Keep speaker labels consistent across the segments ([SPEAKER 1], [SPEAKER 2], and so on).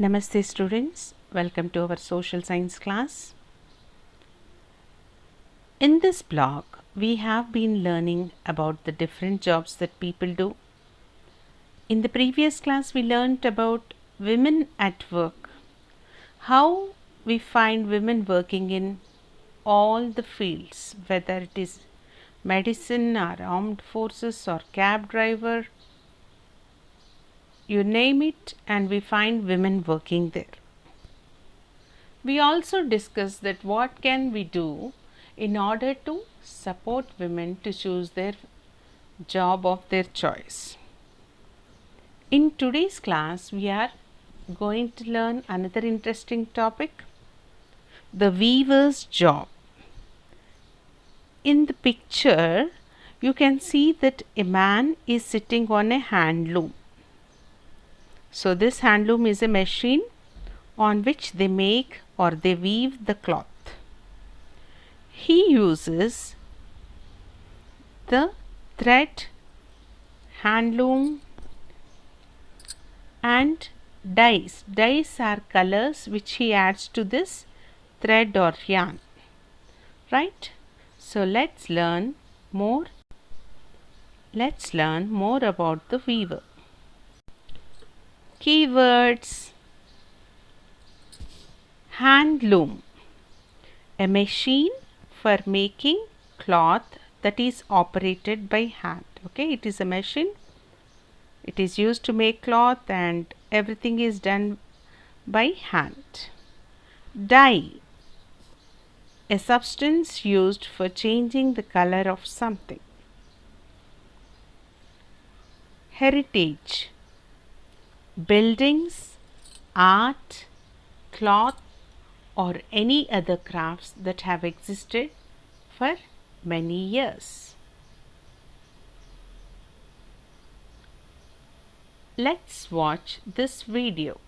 [SPEAKER 1] Namaste students, welcome to our social science class. In this block, we have been learning about the different jobs that people do. In the previous class, we learned about women at work, how we find women working in all the fields, whether it is medicine or armed forces or cab driver, you name it, and we find women working there. We also discussed that what can we do in order to support women to choose their job of their choice. In today's class, we are going to learn another interesting topic, the weaver's job. In the picture, you can see that a man is sitting on a hand loom. So this hand loom is a machine on which they make or they weave the cloth. He uses the thread, hand loom and dyes. Dyes are colors which he adds to this thread or yarn. Right? So let's learn more. Let's learn more about the weaver. Keywords: hand loom, a machine for making cloth that is operated by hand. Okay, it is a machine. It is used to make cloth and everything is done by hand. Dye, a substance used for changing the color of something. Heritage, buildings, art, cloth or any other crafts that have existed for many years. Let's watch this video.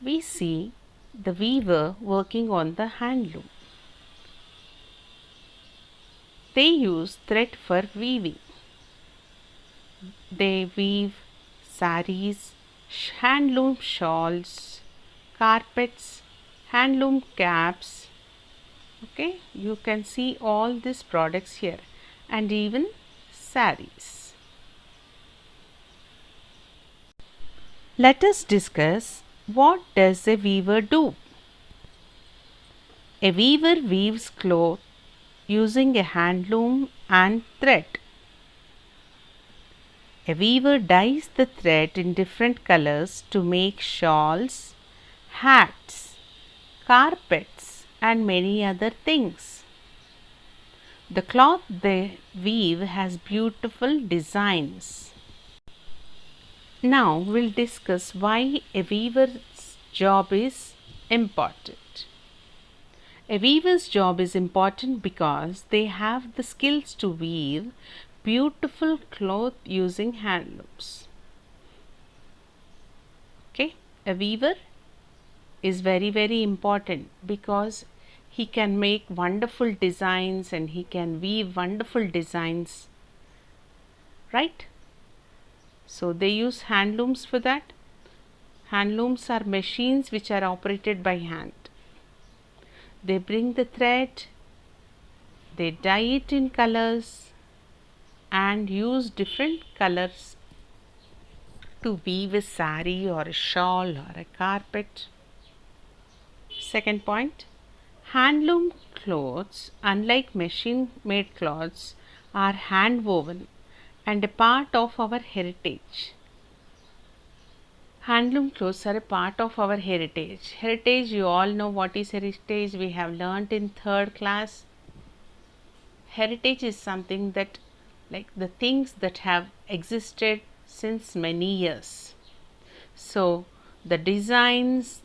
[SPEAKER 1] We see the weaver working on the hand loom. They use thread for weaving. They weave saris, handloom shawls, carpets, handloom caps. Okay, you can see all these products here and even saris. Let us discuss, what does a weaver do? A weaver weaves cloth using a hand loom and thread. A weaver dyes the thread in different colors to make shawls, hats, carpets and many other things. The cloth they weave has beautiful designs. Now we'll discuss why a weaver's job is important. A weaver's job is important because they have the skills to weave beautiful cloth using hand looms. Okay, a weaver is very important because he can make wonderful designs and he can weave wonderful designs, right? So they use hand looms for that. Hand looms are machines which are operated by hand. They bring the thread, they dye it in colors and use different colors to weave a sari or a shawl or a carpet. Second point, handloom clothes, unlike machine made clothes, are hand woven and a part of our heritage. Handloom clothes are a part of our heritage. Heritage, you all know what is heritage. We have learnt in 3rd class. Heritage is something that, like the things that have existed since many years. So the designs,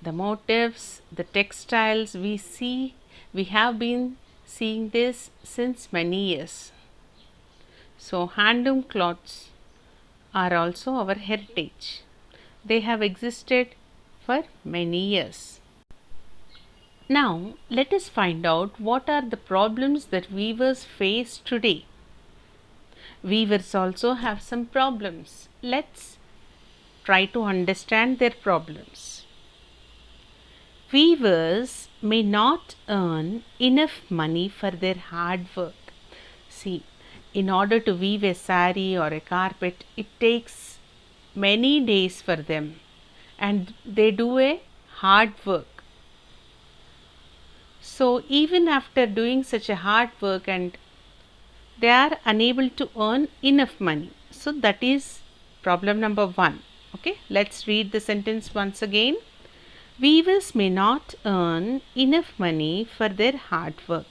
[SPEAKER 1] the motifs, the textiles we have been seeing this since many years. So handloom cloths are also our heritage. They have existed for many years. Now, let us find out what are the problems that weavers face today. weavers also have some problems. Let's try to understand their problems. Weavers may not earn enough money for their hard work. See, in order to weave a sari or a carpet, it takes many days for them, and they do a hard work. So, even after doing such a hard work, and they are unable to earn enough money. So, that is problem number 1. Okay, let's read the sentence once again. Weavers may not earn enough money for their hard work.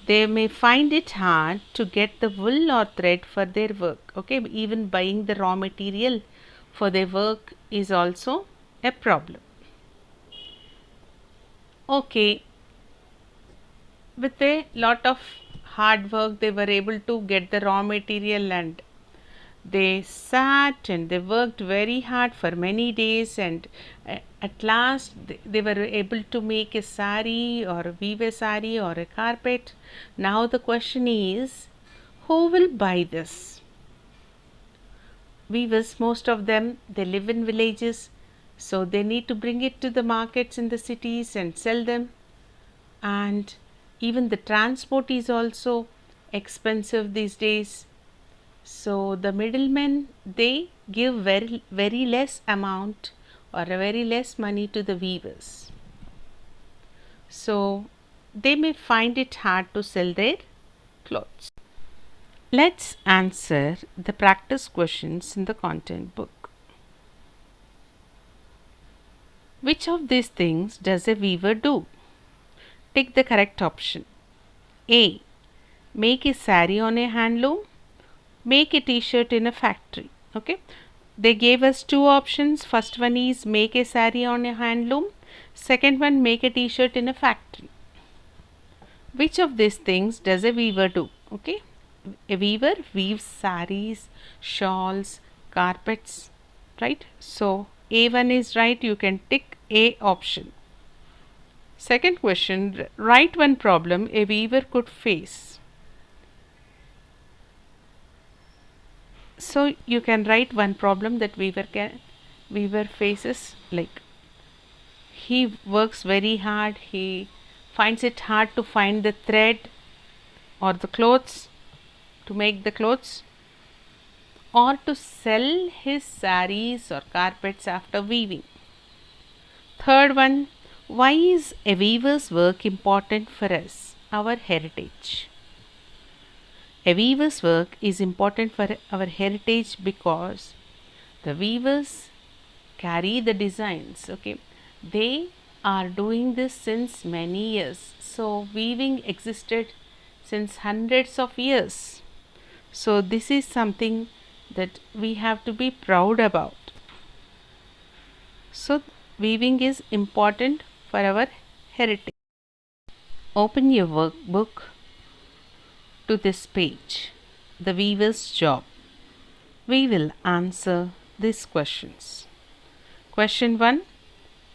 [SPEAKER 1] They may find it hard to get the wool or thread for their work. Okay, even buying the raw material for their work is also a problem. Okay, with a lot of hard work, they were able to get the raw material, and they sat and they worked very hard for many days, and at last they were able to make a sari or weave a sari or a carpet. Now the question is, who will buy this? Weavers, most of them, they live in villages, so they need to bring it to the markets in the cities and sell them, and even the transport is also expensive these days. So the middlemen, they give very less amount or very less money to the weavers. So they may find it hard to sell their clothes. Let's answer the practice questions in the content book. Which of these things does a weaver do? Take the correct option. A. Make a sari on a handloom. Make a t-shirt in a factory. Okay, they gave us 2 options. First one is make a sari on a handloom. Second one, make a t-shirt in a factory. Which of these things does a weaver do? Okay, a weaver weaves saris, shawls, carpets, right? So A1 is right. You can tick A option. Second question, write one problem a weaver could face. So you can write one problem that weaver faces, like he works very hard, he finds it hard to find the thread or the clothes to make the clothes, or to sell his saris or carpets after weaving. Third one, why is a weaver's work important for us, our heritage? A weaver's work is important for our heritage because the weavers carry the designs. Okay, they are doing this since many years. So weaving existed since hundreds of years. So this is something that we have to be proud about. So weaving is important for our heritage. Open your workbook to this page, the weaver's job. We will answer these questions. Question 1.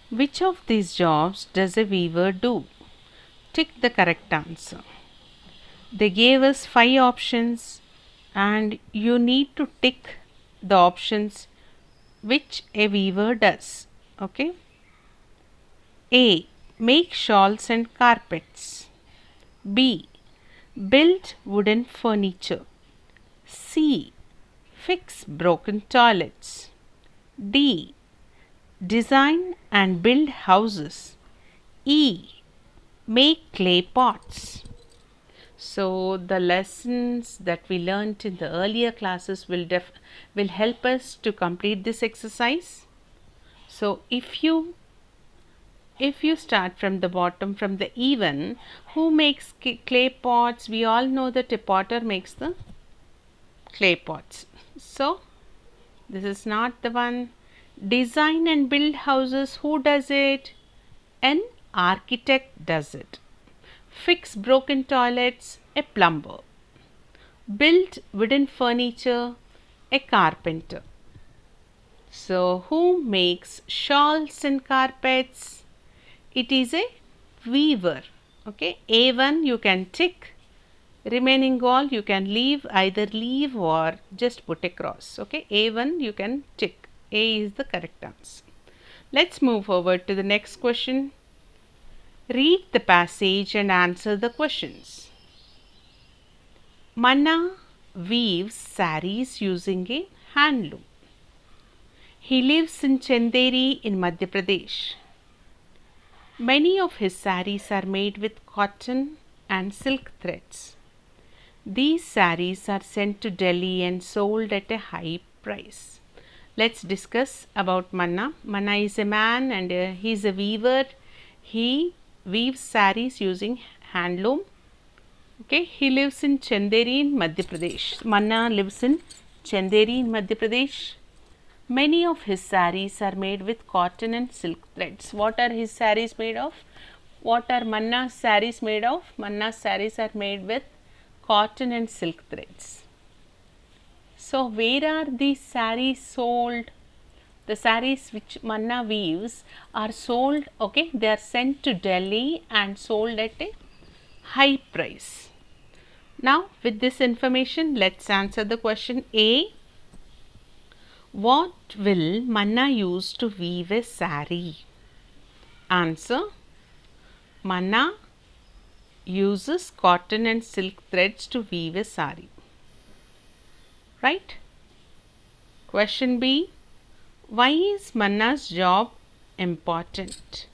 [SPEAKER 1] Which of these jobs does a weaver do? Tick the correct answer. They gave us 5 options, and you need to tick the options which a weaver does. Okay. A. Make shawls and carpets. B. Build wooden furniture. C. Fix broken toilets. D. Design and build houses. E. Make clay pots. So the lessons that we learnt in the earlier classes will help us to complete this exercise. So if you start from the bottom, from the even, who makes clay pots? We all know that a potter makes the clay pots. So this is not the one. Design and build houses, who does it? An architect does it. Fix broken toilets, a plumber. Build wooden furniture, a carpenter. So who makes shawls and carpets? It is a weaver. Okay, A1 you can tick. Remaining all you can leave, either leave or just put a cross. Okay, A1 you can tick. A is the correct answer. Let's move forward to the next question. Read the passage and answer the questions. Manna weaves saris using a handloom. He lives in Chanderi in Madhya Pradesh. Many of his saris are made with cotton and silk threads. These saris are sent to Delhi and sold at a high price. Let's discuss about Manna. Manna is a man and he is a weaver. He weaves saris using handloom. Okay, he lives in Chanderi in Madhya Pradesh. Manna lives in Chanderi in Madhya Pradesh. Many of his saris are made with cotton and silk threads. What are his saris made of? What are Manna's saris made of? Manna's saris are made with cotton and silk threads. So, where are these saris sold? The saris which Manna weaves are sold, okay, they are sent to Delhi and sold at a high price. Now, with this information, let's answer the question A. What will Manna use to weave a sari? Answer. Manna uses cotton and silk threads to weave a sari. Right? Question B. Why is Manna's job important?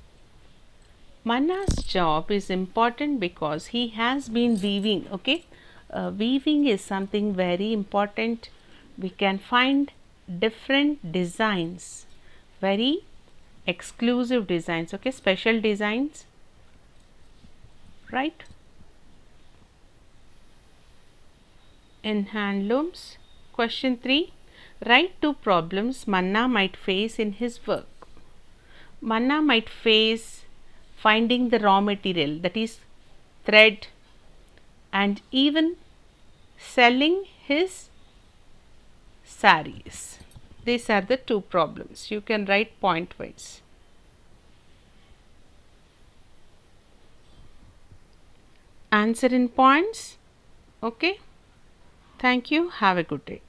[SPEAKER 1] Manna's job is important because he has been weaving. Okay, weaving is something very important. We can find different designs, very exclusive designs, okay, special designs, right, in handlooms. Question 3. Write 2 problems Manna might face in his work. Manna might face finding the raw material, that is thread, and even selling his saris. These are the 2 problems. You can write point wise. Answer in points. Okay. Thank you. Have a good day.